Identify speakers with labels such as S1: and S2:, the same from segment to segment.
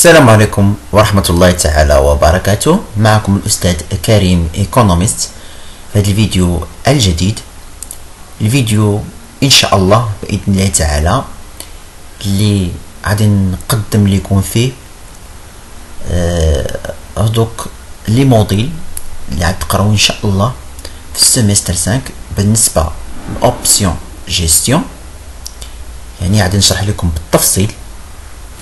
S1: السلام عليكم ورحمة الله تعالى وبركاته. معكم الأستاذ كريم ايكونومست في هذا الفيديو الجديد. الفيديو إن شاء الله بإذن الله تعالى اللي غادي نقدم لكم فيه هذوك لي موديل اللي غادي تقراو إن شاء الله في السيمستر 5 بالنسبة لأوبسيون جيستيون. يعني غادي نشرح لكم بالتفصيل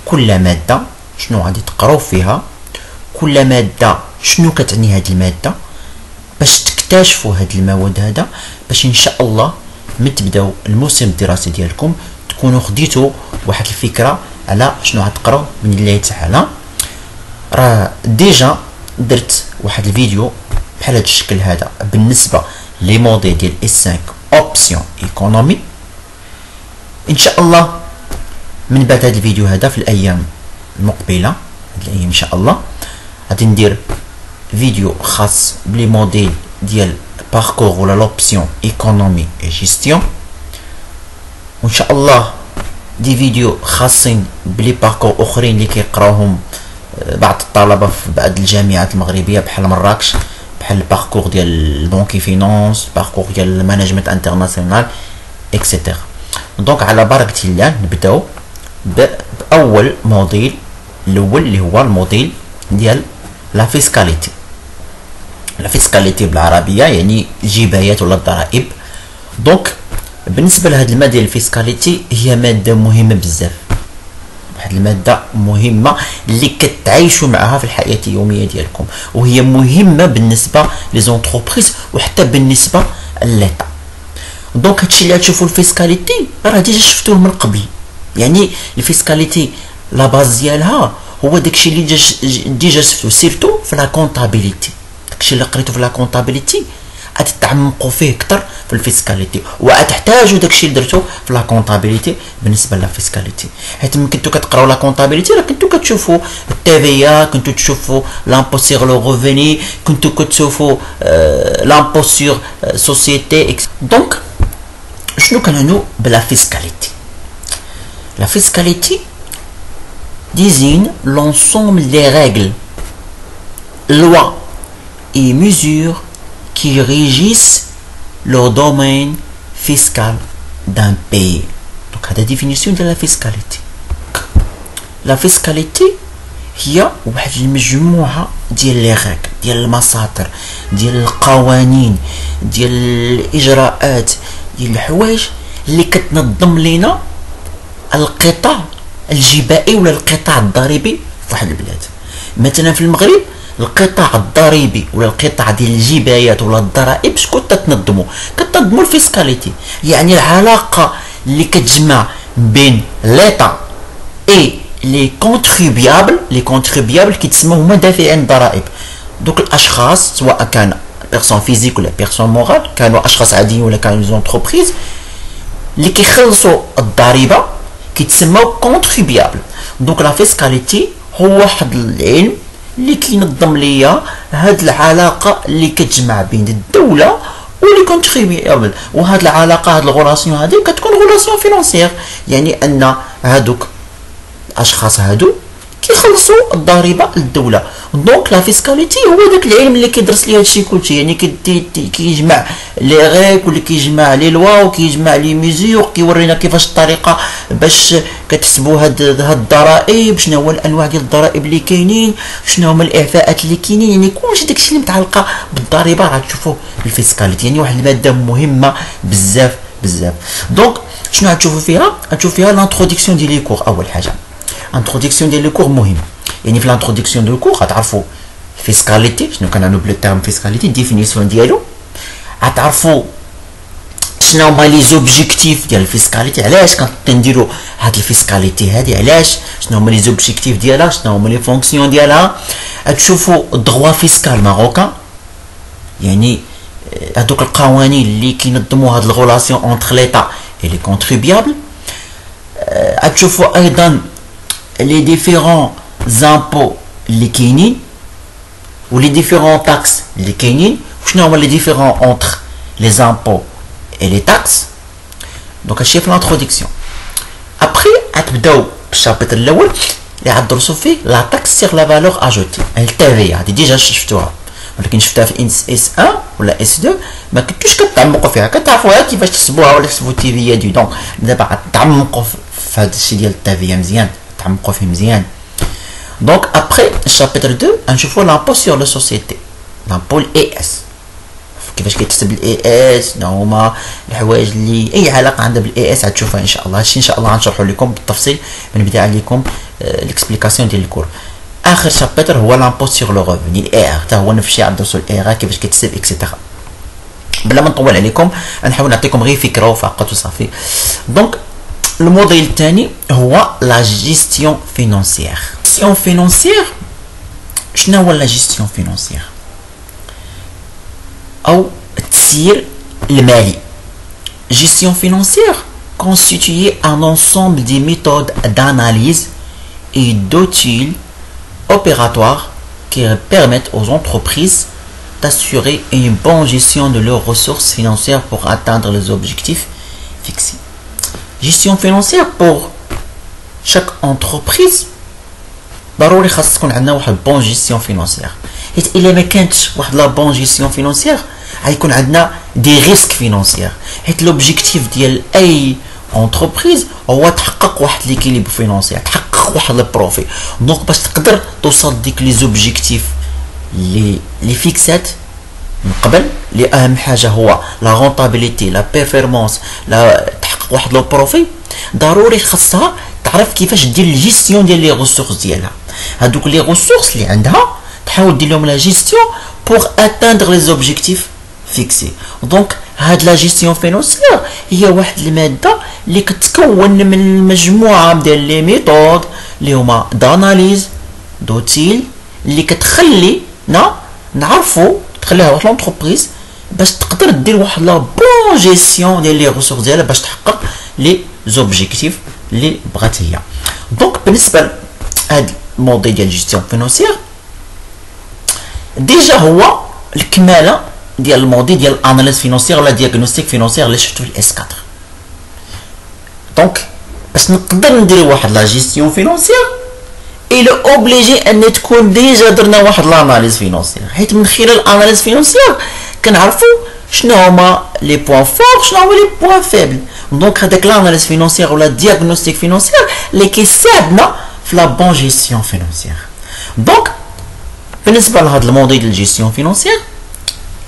S1: كل مادة شنو غادي تقراو فيها، كل مادة شنو كتعني هاد المادة، باش تكتشفوا هاد المواد هذا، باش ان شاء الله من تبداو الموسم الدراسي ديالكم تكونوا خديتوا واحد الفكرة على شنو غتقراو من الله تعالى. راه ديجا درت واحد الفيديو بحال هاد الشكل هذا بالنسبة لي موديل ديال اس 5 اوبسيون ايكونومي. ان شاء الله من بعد هذا الفيديو هذا في الايام المقبله، هاد الايام ان شاء الله غادي ندير فيديو خاص بلي موديل ديال باركور ولا لوبسيون ايكونومي اي جيستيون، وان شاء الله دي فيديو خاصين بلي باركور اخرين اللي كيقراوهم بعض الطلبه في بعض الجامعات المغربيه بحال مراكش، بحال الباركور ديال البنكي فينانس، باركور ديال المانجمنت انترناسيونال اكسيتيرا. دونك على بركه الله نبداو باول موديل الاول اللي هو الموديل ديال لا فيسكاليتي. لا فيسكاليتي بالعربيه يعني الجبايات ولا الضرائب. دونك بالنسبه لهاد الماده ديال الفيسكاليتي هي ماده مهمه بزاف، واحد الماده مهمه اللي كتعيشوا معها في الحياه اليوميه ديالكم، وهي مهمه بالنسبه لي زونتربريز وحتى بالنسبه لليطا. دونك هادشي اللي غتشوفوا الفيسكاليتي راه ديجا شفتوه من قبل. يعني الفيسكاليتي لا باز ديالها هو داكشي اللي ديجا شفتو سيرتو في لا كونطابيليتي. داكشي اللي قريتو في لا كونطابيليتي غادي تعمقوا فيه اكثر في الفيسكاليتي، وغتحتاجوا داكشي اللي درتو في لا كونطابيليتي بالنسبه لا فيسكاليتي. حيت ملي كنتو كتقراو لا كونطابيليتي راه كنتو كتشوفوا التي في ا، كنتو تشوفوا لامبو سيغ لو ريفوني، كنتو كتشوفوا لامبو سيغ سوسيتي. دونك شنو كنعنيو بلا فيسكاليتي؟ La fiscalité désigne l'ensemble des règles, lois et mesures qui régissent le domaine fiscal d'un pays. Donc, la définition de la fiscalité. La fiscalité هي واحد المجموعة ديال لي ريغل، ديال المساطر، ديال القوانين، ديال الإجراءات، ديال الحوايج اللي كتنظم لينا القطاع الجبائي ولا القطاع الضريبي في واحد البلاد. مثلا في المغرب القطاع الضريبي ولا القطاع ديال الجبايات ولا الضرائب شكون كتنظموا الفيسكاليتي. يعني العلاقه اللي كتجمع بين ليطا اي لي كونتريبيابل كيتسموا هما دافعين الضرائب. دوك الاشخاص سواء كان بيرسون فيزيك ولا بيرسون مورال، كانوا اشخاص عاديين ولا كانوا زونتربريز اللي كيخلصوا الضريبه كيتسموا كونتريبيابل. دونك لا فيسكاليتي هو واحد العلم اللي كينظم ليا هاد العلاقه اللي كتجمع بين الدوله ولي كونتريبيابل. وهاد العلاقه هاد الغولاسيون هادي كتكون غولاسيون فينانسيير، يعني ان هادوك الاشخاص هادو كيخلصوا الضريبه للدوله. دونك لا فيسكاليتي هو داك العلم اللي كيدرس ليه هادشي كلشي، يعني كيجمع لي ريغ واللي كيجمع لي لوا وكيجمع لي ميزور، كيورينا كيفاش الطريقه باش كتحسبوا هاد الضرائب، شنو هو الانواع ديال الضرائب اللي كاينين، شنو هما الاعفاءات اللي كاينين. يعني كلشي داكشي اللي متعلقه بالضريبه غتشوفوه بالفيسكاليتي. يعني واحد الماده مهمه بزاف بزاف. دونك شنو غتشوفوا فيها؟ غتشوفوا فيها لانتروداكسيون ديال لي كور. اول حاجه انتروداكسيون ديال لي كور مهم. يعني في لانتروداكسيون دو كور غتعرفوا الفيسكاليتي شنو كنعنيو بلو تيرم فيسكاليتي، ديفينيسيون ديالو، غتعرفوا شنو هما لي زوبجيكتيف ديال الفيسكاليتي، علاش كنديروا هاد الفيسكاليتي هادي، علاش، شنو هما لي زوبجيكتيف ديالها، شنو هما لي فونكسيون ديالها. غتشوفوا الدغوا فيسكال ماروكان، يعني هادوك القوانين اللي كينظموا هاد الغولاسيون اونتر ليطا اي لي كونتريبيابل. غتشوفوا ايضا لي ديفيرون زامبو اللي كاينين ولي ديفيرون تاكس اللي كاينين، وشنو هما لي ديفيرون اونتر لي زامبو اي لي تاكس. دونك هادشي في لانتروداكسيون. ابخي غتبداو بالشابتر الاول اللي عدرسوا فيه لا تاكس سيغ لا فالور اجوتي التي هذه ديجا شفتوها ولكن شفتها في اس 1 ولا اس 2 ما كنتوش كتعمقوا فيها كتعرفوها كيفاش تحسبوها ولا تحسبوا تي في دي دونك دابا تعمقوا في هذا الشيء ديال التي مزيان تعمقوا فيه مزيان. دونك ابري الشابتر 2 غنشوفوا لامبو سور لو سوسيتي لامبو الاي اس كيفاش كيتحسب الاي اس شنو هما الحوايج اللي اي علاقه عندها بالاي اس غتشوفها ان شاء الله. هادشي ان شاء الله غنشرحو لكم بالتفصيل من بدايه عليكم الاكسبليكاسيون ديال الكور. اخر شابتر هو لامبو سور لو ريفوني الاي ار حتى هو نفس الشيء غندرسوا الاي ار كيفاش كيتحسب اكسيتيرا. بلا ما نطول عليكم نحاول نعطيكم غير فكره وفقط وصافي. دونك الموديل الثاني هو لا جيستيون فينانسيير. جيستيون فينانسيير شنو هو لا جيستيون فينانسيير او التسيير المالي. Gestion financière constitue un ensemble de méthodes d'analyse et d'outils opératoires qui permettent aux entreprises d'assurer une bonne gestion de leurs ressources financières pour atteindre les objectifs fixés. Gestion financière pour chaque entreprise ضروري خاص تكون عندنا واحد بون جيستيون فينانسيير حيت الا ما كانتش واحد لا بون جيستيون فينانسيير غيكون عندنا دي ريسك فينانسيير حيت لوبجيكتيف ديال اي انتربريز هو تحقق واحد ليكيليبر فينانسيير تحقق واحد البروفي. دونك باش تقدر توصل ديك لي زوبجيكتيف لي فيكسات من قبل اللي اهم حاجه هو لا رونطابيليتي لا بيرفورمانس لا تحقق واحد لو بروفي ضروري خاصها تعرف كيفاش دير الجيستيون ديال لي ريسورس ديالها. هادوك لي ريسورس اللي عندها تحاول دير لهم لا جيستيون بور اتاندر لي زوبجيكتيف فيكسي. دونك هاد لا جيستيون فينانسيير هي واحد الماده اللي كتكون من مجموعه ديال لي ميثود اللي هما داناليز دوتيل اللي كتخلينا نعرفوا تخليها واحد لونتربريز باش تقدر دير واحد لا بون جيستيون ديال لي ريسورس ديالها باش تحقق لي زوبجيكتيف اللي بغات هي. دونك بالنسبه لهاد الموديل ديال جيستيون فينانسيير ديجا هو الكماله ديال الموديل ديال الاناليز فينانسيير ولا دياغنوستيك فينانسيير اللي شفتو في الاس 4. دونك باش نقدر ندير واحد لا جيستيون فينانسيير الى اوبليجي ان تكون ديجا درنا واحد لاناليز فينانسيير حيت من خلال الاناليز فينانسيير كنعرفوا شنو هما لي بوين فور شنو هما لي بوين فيبل. دونك هذاك لاناليز فينانسيير ولا دياغنوستيك فينانسيير اللي كيساعدنا في لا بون جيستيون فينانسيير. دونك بالنسبه لهذا الموديل ديال الجيستيون فينانسيير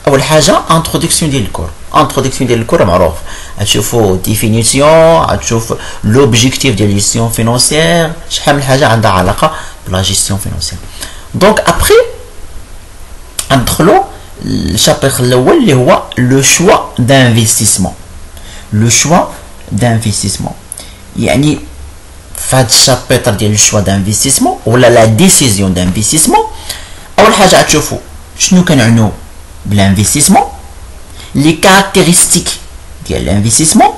S1: اول حاجه انتروداكسيون ديال الكور. انتروداكسيون ديال الكور معروف غتشوفوا ديفينيسيون غتشوف لوبجيكتيف ديال الجيستيون فينانسيير شحال من حاجه عندها علاقه بلا جيستيون فينانسيير. دونك ابري ندخلوا الشابتر الاول اللي هو لو شوا دانفستيسمون. لو شوا دانفستيسمون يعني في هذا الشابتر ديال لو شوا دانفستيسمون ولا لا ديسيزيون دانفستيسمون اول حاجه غتشوفوا شنو كنعنيو بالانفستيسمون لي كاركتيرستيك ديال الانفستيسمون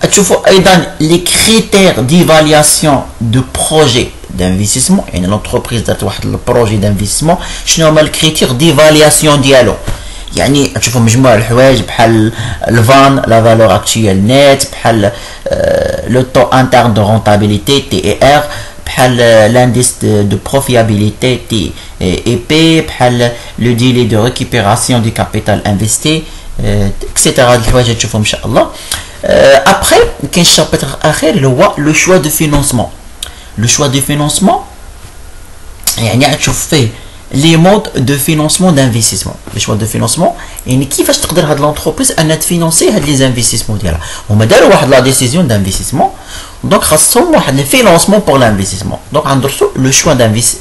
S1: غتشوفوا ايضا لي كريتير ديفالياسيون دو بروجي d'investissement يعني l'entreprise دارت واحد البروجي d'investissement شنو هما الكريتير ديفالياسيون ديالو يعني تشوفوا مجموعه الحوايج بحال الفان لا فالور اكتويال نيت بحال لو طو انترن دو رونطابيليتي تي اي ار بحال لانديس دو بروفيابيليتي تي اي بي بحال لو ديلي دو ريكيبيراسيون دو كابيتال انفستي اكسيتيرا. هاد الحوايج تشوفهم ان شاء الله. ابري كاين الشابتر الاخير اللي هو لو شوا دو فينانسمون. لو شوا دو فينانسمون يعني غتشوف فيه لي مود دو فينانسمون دانفستيسمون. لي شوا دو فينانسمون يعني كيفاش تقدر هاد لونتربريز انها تفينانسي هاد لي زانفستيسمون ديالها. هما داروا واحد لا ديسيزيون دانفستيسمون دونك خاصهم واحد الفينانسمون بور لانفستيسمون. دونك غندرسوا لو شوا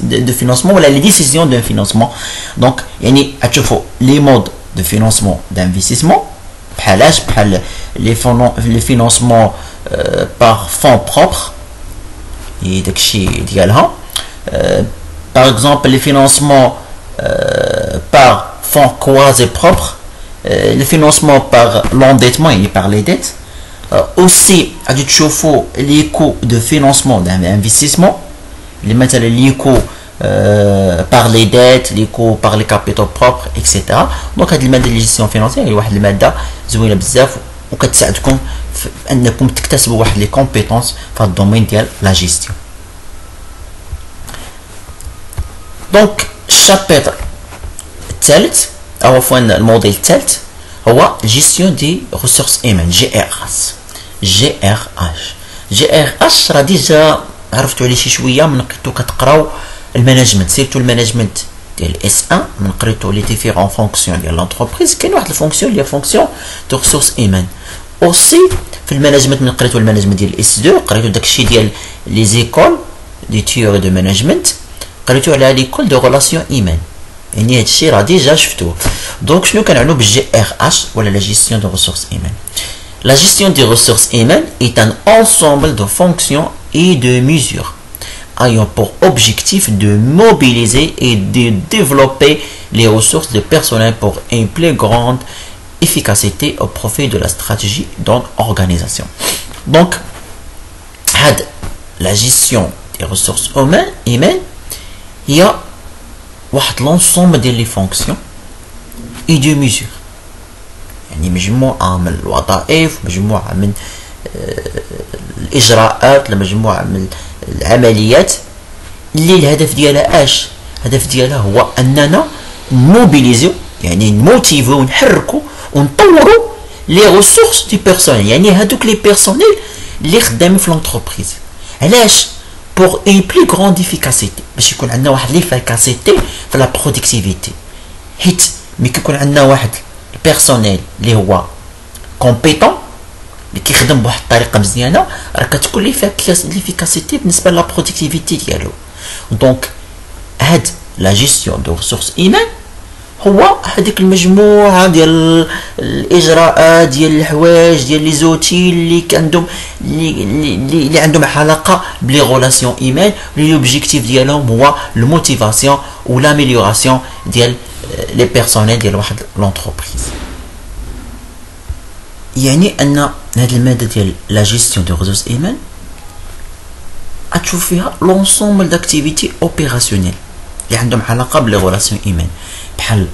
S1: دو فينانسمون ولا لي ديسيزيون دو فينانسمون. دونك يعني غتشوفوا لي مود دو فينانسمون دانفستيسمون بحالاش بحال لي فينانسمون بار فون بروبر داكشي ديالها. par exemple les financements par fonds quasi propres, le financement par l'endettement et par les dettes. Aussi غادي تشوفوا les coûts de financement d'investissement اللي مثلا les coûts par les dettes les coûts par les capitaux propres etc. دونك هاد الماده ديال الجيستيون فينانسيير هي واحد الماده زوينه بزاف وكتساعدكم في انكم تكتسبوا واحد لي كومبيتونس في الدومين ديال لا جيستيون. دونك الشابتر الثالث او عفوا الموديل الثالث هو جيستيون دي ريسورس ايمان جي ار اش راه ديجا عرفتوا عليه شي شويه من قريتو كتقراو المانجمنت سيرتو المانجمنت ديال اس 1 من قريتو لي ديفيرون فونكسيون ديال لونتربريز كاين واحد الفونكسيون اللي هي فونكسيون دو ريسورس ايمان اوسي في المانجمنت من قريتو المانجمنت ديال اس 2 قريتو داكشي ديال لي زيكول دي تيوري دو مانجمنت قريتو على ليكول دو ريلاسيون ايمان يعني هادشي راه ديجا شفتوه دونك شنو كنعنو بالجي ار اش ولا لا جيستيون دو ريسورس ايمان La gestion des ressources humaines est un ensemble de fonctions et de mesures ayant pour objectif de mobiliser et de développer les ressources de personnel pour une plus grande efficacité au profit de la stratégie d'organisation. Donc, la gestion des ressources humaines, il y a l'ensemble des fonctions et de mesures. يعني مجموعة من الوظائف مجموعة من الإجراءات لمجموعة من العمليات اللي الهدف ديالها اش الهدف ديالها هو أننا نموبيليزيو يعني نموتيفو ونحركو ونطورو لي ريسورس دي بيرسونيل يعني هادوك لي بيرسونيل اللي خدامين في لونتربريز علاش pour une plus grande efficacité باش يكون عندنا واحد ليفيكاسيتي في لا برودكتيفيتي حيت ملي كيكون عندنا واحد البيرسونيل اللي هو كومبيتون اللي كيخدم بواحد الطريقه مزيانه راه كتكون ليفيكاسيتي بالنسبه لا برودكتيفيتي ديالو دونك هاد لا جيستيون دو ريسورس ايمان هو هذيك المجموعه ديال الاجراءات ديال الحوايج ديال لي زوتي اللي عندهم اللي عندهم علاقه بلي غولاسيون ايمان لي اوبجيكتيف ديالهم هو الموتيفاسيون و لاميليوراسيون ديال لي بيرسونيل ديال واحد لونتربريز يعني ان هاد الماده ديال لا جيستيون دو ريسورس ايمان غتشوف فيها لونسومبل داكتيفيتي اوبيراسيونيل اللي عندهم علاقه بلي غولاسيون ايمان بحال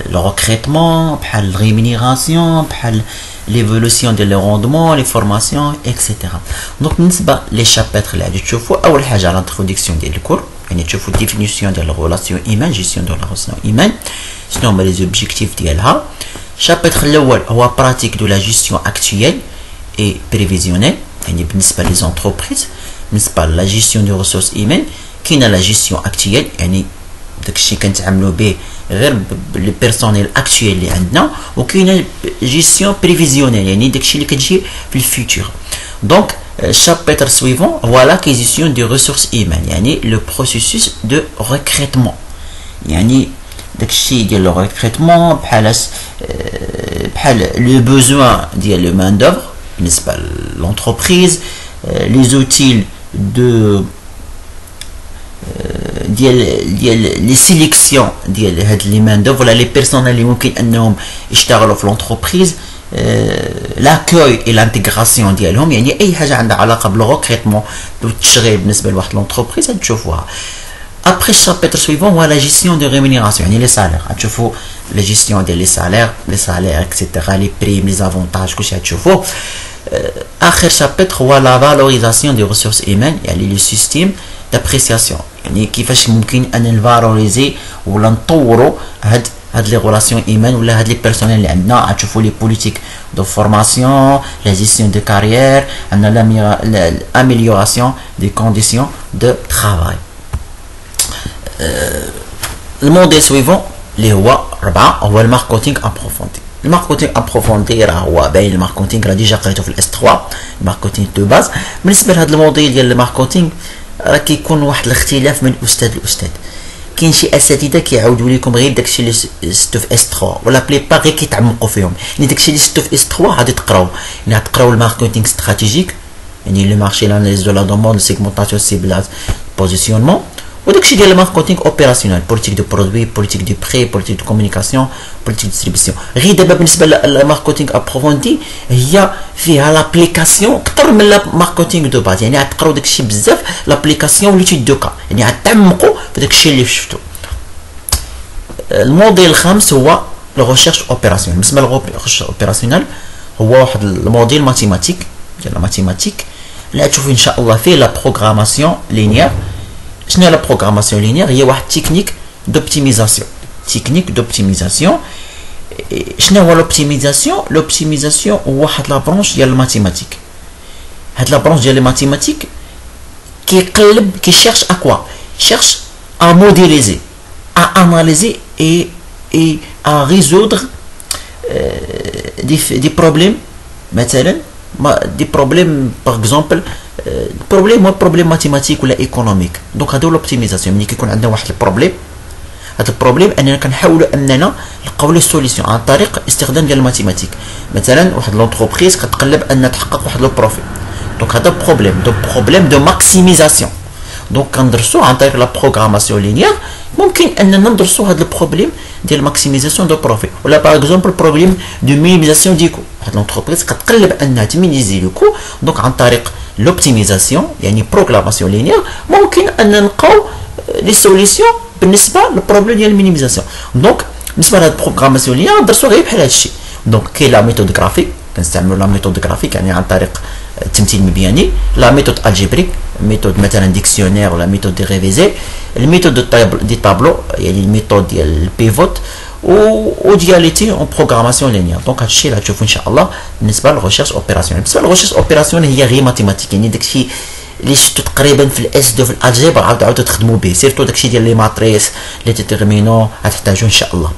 S1: لو ريكروتمون بحال الريمينيراسيون بحال ليفولوسيون ديال لي روندمون لي فورماسيون اكسيتيرا دونك بالنسبه لي شابتر اللي غادي تشوفوا اول حاجه على الانتروداكسيون ديال الكور يعني تشوفوا الديفينيسيون ديال الريلاسيون ايمان جيستيون دو لا ريلاسيون ايمان شنو هما لي زوبجيكتيف ديالها الشابتر الاول هو براتيك دو لا جيستيون اكطويل اي بريفيزيونيل يعني بالنسبه لي زونتربريز بالنسبه لا جيستيون دو ريسورس ايمان كاينه لا جيستيون اكطويل يعني داكشي كنتعاملوا به غير لي بيرسونيل اكطويل اللي عندنا وكاينه جيستيون بريفيزيونيل يعني داكشي اللي كتجي في الفيوتور دونك chapitre suivant هو l'acquisition des ressources humaines يعني le processus de recrutement يعني داكشي ديال لو ريكروتمون بحال لو بوزوان ديال لو مان دوفر بالنسبه للونتربريز لي زوتيل دو ديال لي سيليكسيون ديال هاد لي مان دوفر ولا لي بيرسونيل اللي ممكن انهم يشتغلوا في لونتربريز لاكوي اي لانتيغراسيون ديالهم يعني اي حاجه عندها علاقه بالريكروتمون بالتشغيل بالنسبه لواحد لونتربريز غتشوفوها ابري الشابتر سويفون هو لا جيستيون دو ريمينيراسيون يعني لي سالير غتشوفوا لا جيستيون ديال لي سالير اكسيتيرا لي بريم لي زافونتاج كلشي غتشوفوه اخر شابتر هو لا فالوريزاسيون دي ريسورس ايمان يعني لو سيستيم دابريسياسيون يعني كيفاش ممكن ان نفالوريزي ولا نطوروا هاد لي غولاسيون ايمان ولا هاد لي بيرسونيل اللي عندنا غتشوفوا لي بوليتيك دو فورماسيون لا جيستيون دو كارير عندنا l'amélioration des conditions de travail الموديل سويفون اللي هو 4 هو الماركتينغ ابروفوندي الماركتينغ ابروفوندي راه هو باين الماركتينغ راه ديجا قريتو في الاس 3 الماركتينغ دو باز بالنسبه لهذا الموديل ديال الماركتينغ راه كيكون واحد الاختلاف من استاذ لاستاذ كاين شي اساتذه كيعاودوا لكم غير داكشي اللي ستو في اس 3 ولا بليبار غير كيتعمقوا فيهم يعني داكشي اللي ستو في اس 3 غادي تقراو يعني غتقراو الماركتينغ استراتيجيك يعني لو مارشي لاناليز دو لا دوموند سيغمونطاسيون سيبلاج بوزيسيونمون وداكشي ديال الماركتينغ اوبيراسيونيل بوليتيك دو برودوي بوليتيك دو بري بوليتيك دو كومونيكاسيون بوليتيك ديستريبيسيون غير دابا بالنسبه للماركتينغ ابروفوندي هي فيها لابليكاسيون اكثر من الماركتينغ دو باز يعني غتقراو داكشي بزاف لابليكاسيون ليتود دو كا يعني غتعمقوا في داكشي اللي شفتو الموديل الخامس هو لو ريشيرش اوبيراسيونيل بالنسبه للريشيرش اوبيراسيونيل هو واحد الموديل ماتيماتيك ديال الماتيماتيك اللي غتشوفوا ان شاء الله فيه لا بروغراماسيون لينيير شنو هي لا بروغراماسيون لينيير؟ هي واحد تكنيك دوبتيميزاسيون. تكنيك دوبتيميزاسيون. شنو هو لوبتيميزاسيون؟ لوبتيميزاسيون هو واحد لا برونش ديال الماتيماتيك. هاد لا برونش ديال الماتيماتيك كيقلب كيشيرش ا كوا؟ شيرش ا موديليزي، ا اناليزي et à résoudre des problèmes مثلا des problèmes par exemple problème mathématique ولا économique. دونك هادو لوبتيميزاسيون. ملي كيكون عندنا واحد البروبليم، هاد البروبليم اننا كنحاولوا اننا نلقاو ليه سوليسيون عن طريق استخدام ديال الماتيماتيك. مثلا واحد لونتربريز كتقلب ان تحقق واحد لو بروفي، دونك هذا بروبليم دو ماكسيميزاسيون. دونك كندرسو عن طريق لا بروغراماسيون لينيير. ممكن اننا ندرسو هذا البروبليم ديال ماكسيميزاسيون دو بروفي، ولا باغ اكزومبل بروبليم دو مينيميزاسيون دي كو. واحد لونتربريز كتقلب انها تمينيزي لو كو. دونك عن طريق لوبتيميزاسيون يعني بروغراماسيون لينيير ممكن ان نلقاو لي سوليسيون بالنسبه للبروبليم ديال المينيميزاسيون. دونك بالنسبه لهاد البروغراماسيون لينيير ندرسو غير بحال هادشي. دونك كاين لا ميثود غرافيك، كنستعملوا لا ميثود غرافيك يعني عن طريق التمثيل المبياني. لا ميثود الجبريك، ميثود مثلا ديكسيونير ولا ميثود دي ريفيزي. الميثود دي تابلو يعني الميثود ديال البيفوت ودياليتي اون بروغراماسيون لينيير. دونك هادشي اللي غتشوفوا ان شاء الله بالنسبه للريشيرش اوبيراسيونيل. بالنسبه للريشيرش اوبيراسيونيل هي غير ماتيماتيك، يعني داكشي اللي شفتو تقريبا في الاس دو في الالجبر عاودوا تخدموا به، سيرتو داكشي ديال لي ماتريس لي ديتيرمينو غتحتاجوه ان شاء الله.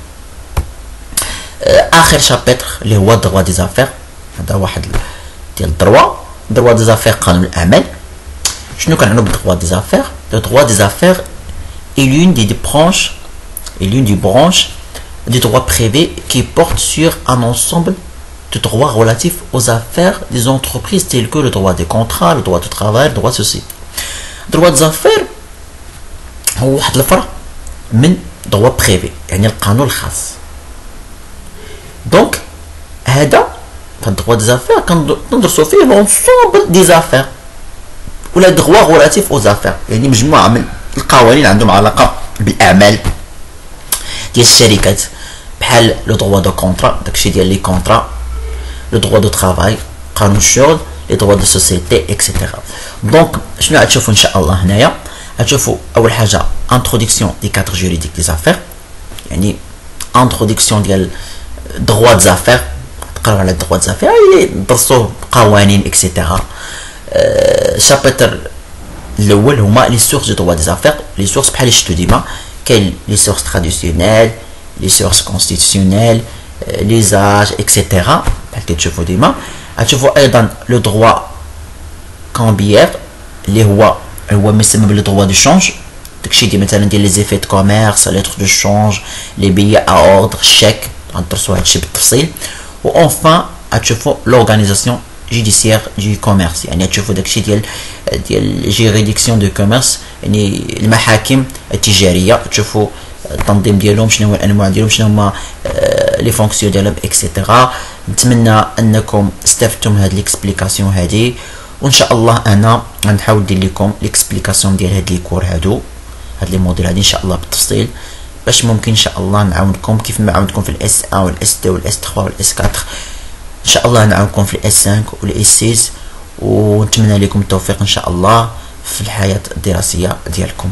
S1: اخر شابتر اللي هو دروا دي زافير. هذا واحد ديال دروا دي زافير قانون الاعمال. شنو كنعنوا بالدروا دي زافير؟ Le droit des affaires est l'une des branches du droit privé qui porte sur un ensemble de droits relatifs aux affaires des entreprises tels que le droit des contrats, le droit du travail, le droit de société. Le droit des affaires هو واحد الفرع من droit privé يعني القانون الخاص. دونك هذا الدروا دي زافير كندرسو فيه لونسومبل دي زافير ولا دغوا غولاتيف او زافير، يعني مجموعه من القوانين عندهم علاقه بالاعمال ديال الشركات، بحال لو دروا دو كونطرا داكشي ديال لي كونطرا، لو دروا دو ترافاي قانون الشغل، لي دروا دو سوسيتي اكسيتيرا. دونك شنو غتشوفوا ان شاء الله هنايا؟ غتشوفوا اول حاجه انتروداكسيون دي كادر جوريديك دي زافير، يعني انتروداكسيون ديال دروا دي زافير، تقراو على دروا دي زافير درسوا قوانين اكسيتيرا. شابتر الاول هما لي سورس دو دروا دي زافير. لي سورس بحال شفتو ديما كاين لي سورس تراديسيونيل، لي سورس كونستيتيسيونيل، لي زاج اكسيتيرا بحال كتشوفوا ديما. غتشوفوا ايضا لو دروا كامبيير اللي هو ما يسمى بلو دروا دو شونج، داكشي ديال مثلا ديال لي زيفي دو كوميرس، لي تروك دو شونج، لي بيي ا اوردر، شيك، غندرسوا هادشي بالتفصيل. و اونفان غتشوفوا لورغانيزاسيون جوديسيير دو كوميرس، يعني تشوفوا داكشي ديال جيريديكسيون دو كوميرس يعني المحاكم التجاريه، تشوفوا التنظيم ديالهم، شنو هو الانواع ديالهم، شنو هما لي فونكسيون ديالهم اكسيتيرا. نتمنى انكم استفدتم من هاد ليكسبليكاسيون هادي، وان شاء الله انا غنحاول ندير لكم ليكسبليكاسيون ديال هاد لي كور هاد لي موديل هادي ان شاء الله بالتفصيل، باش ممكن ان شاء الله نعاونكم كيف ما عاونتكم في الاس 1 والاس 2 والاس 3 والاس 4 ان شاء الله نعاونكم في الاس 5 والاس 6، ونتمنى لكم التوفيق ان شاء الله في الحياه الدراسيه ديالكم.